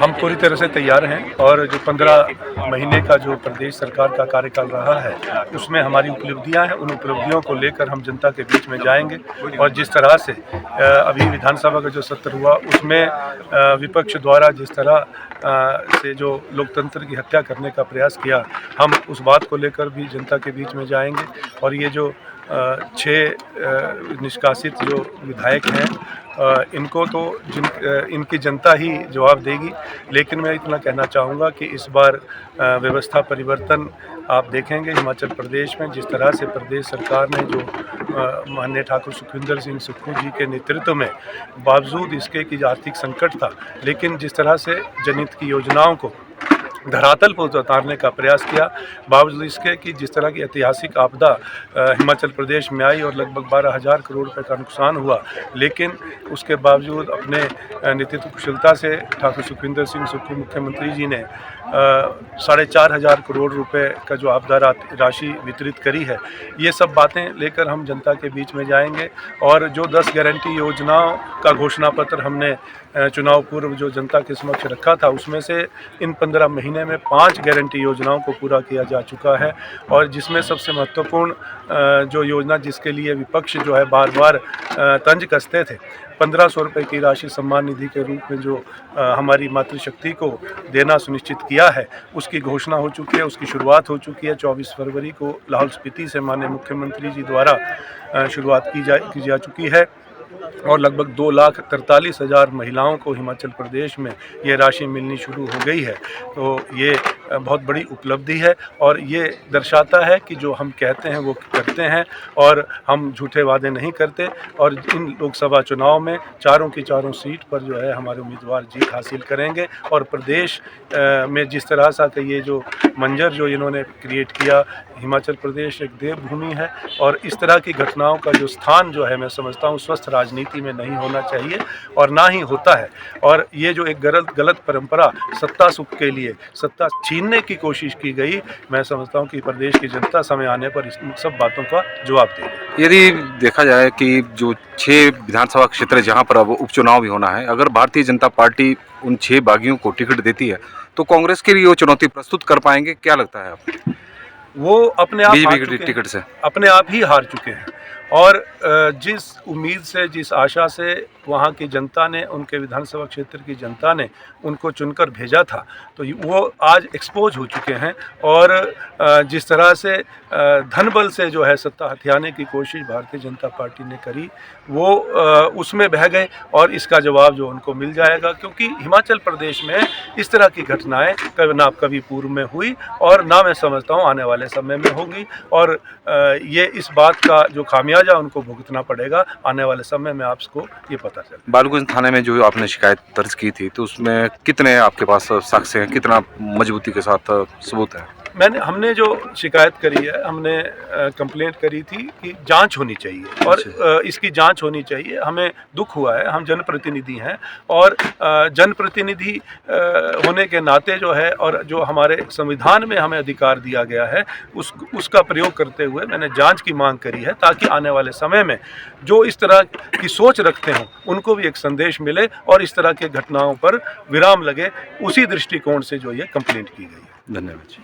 हम पूरी तरह से तैयार हैं और जो 15 महीने का जो प्रदेश सरकार का कार्यकाल रहा है उसमें हमारी उपलब्धियां हैं, उन उपलब्धियों को लेकर हम जनता के बीच में जाएंगे। और जिस तरह से अभी विधानसभा का जो सत्र हुआ उसमें विपक्ष द्वारा जिस तरह से जो लोकतंत्र की हत्या करने का प्रयास किया, हम उस बात को लेकर भी जनता के बीच में जाएंगे। और ये जो 6 निष्कासित जो विधायक हैं इनको तो इनकी जनता ही जवाब देगी। लेकिन मैं इतना कहना चाहूँगा कि इस बार व्यवस्था परिवर्तन आप देखेंगे हिमाचल प्रदेश में, जिस तरह से प्रदेश सरकार ने जो माननीय ठाकुर सुखविंदर सिंह सुक्खू जी के नेतृत्व में, बावजूद इसके कि आर्थिक संकट था, लेकिन जिस तरह से जनहित की योजनाओं को धरातल पर उतारने का प्रयास किया, बावजूद इसके कि जिस तरह की ऐतिहासिक आपदा हिमाचल प्रदेश में आई और लगभग 12,000 करोड़ रुपए का नुकसान हुआ, लेकिन उसके बावजूद अपने नेतृत्व कुशलता से ठाकुर सुखविंदर सिंह सुक्खू मुख्यमंत्री जी ने 4,500 करोड़ रुपए का जो आपदा राशि वितरित करी है। ये सब बातें लेकर हम जनता के बीच में जाएंगे। और जो 10 गारंटी योजनाओं का घोषणा पत्र हमने चुनाव पूर्व जो जनता के समक्ष रखा था, उसमें से इन 15 महीने में 5 गारंटी योजनाओं को पूरा किया जा चुका है। और जिसमें सबसे महत्वपूर्ण जो योजना जिसके लिए विपक्ष जो है बार बार तंज कसते थे, 1500 रुपये की राशि सम्मान निधि के रूप में जो हमारी मातृशक्ति को देना सुनिश्चित किया है, उसकी घोषणा हो चुकी है, उसकी शुरुआत हो चुकी है। 24 फरवरी को लाहौल स्पीति से माननीय मुख्यमंत्री जी द्वारा शुरुआत की जा चुकी है और लगभग 2,43,000 महिलाओं को हिमाचल प्रदेश में ये राशि मिलनी शुरू हो गई है। तो ये बहुत बड़ी उपलब्धि है और ये दर्शाता है कि जो हम कहते हैं वो करते हैं और हम झूठे वादे नहीं करते। और इन लोकसभा चुनाव में चारों की चारों सीट पर जो है हमारे उम्मीदवार जीत हासिल करेंगे। और प्रदेश में जिस तरह सा का ये जो मंजर जो इन्होंने क्रिएट किया, हिमाचल प्रदेश एक देवभूमि है और इस तरह की घटनाओं का जो स्थान जो है, मैं समझता हूँ स्वस्थ राजनीति में नहीं होना चाहिए और ना ही होता है। और ये जो एक गलत परंपरा सत्ता सुख के लिए सत्ता छीनने की कोशिश की गई, मैं समझता हूँ कि प्रदेश की जनता समय आने पर इन सब बातों का जवाब देगी। यदि देखा जाए कि जो 6 विधानसभा क्षेत्र है जहाँ पर अब उपचुनाव भी होना है, अगर भारतीय जनता पार्टी उन 6 बागियों को टिकट देती है तो कांग्रेस के लिए वो चुनौती प्रस्तुत कर पाएंगे, क्या लगता है आपको? वो अपने आप बीजेपी के टिकट से अपने आप ही हार चुके हैं। और जिस उम्मीद से, जिस आशा से वहाँ की जनता ने, उनके विधानसभा क्षेत्र की जनता ने उनको चुनकर भेजा था, तो वो आज एक्सपोज हो चुके हैं। और जिस तरह से धन बल से जो है सत्ता हथियाने की कोशिश भारतीय जनता पार्टी ने करी, वो उसमें बह गए और इसका जवाब जो उनको मिल जाएगा। क्योंकि हिमाचल प्रदेश में इस तरह की घटनाएं ना कभी पूर्व में हुई और ना मैं समझता हूँ आने वाले समय में होगी। और ये इस बात का जो खामियाजा उनको भुगतना पड़ेगा आने वाले समय में, आपको ये पता चले। बालूगंज थाने में जो आपने शिकायत दर्ज की थी, तो उसमें कितने आपके पास साक्ष्य हैं, कितना मजबूती के साथ सबूत है? हमने जो शिकायत करी है, हमने कंप्लेंट करी थी कि जांच होनी चाहिए और इसकी जांच होनी चाहिए। हमें दुख हुआ है, हम जनप्रतिनिधि हैं और जनप्रतिनिधि होने के नाते जो है और जो हमारे संविधान में हमें अधिकार दिया गया है उसका प्रयोग करते हुए मैंने जांच की मांग करी है, ताकि आने वाले समय में जो इस तरह की सोच रखते हों उनको भी एक संदेश मिले और इस तरह के घटनाओं पर विराम लगे। उसी दृष्टिकोण से जो ये कंप्लेंट की गई है। धन्यवाद जी।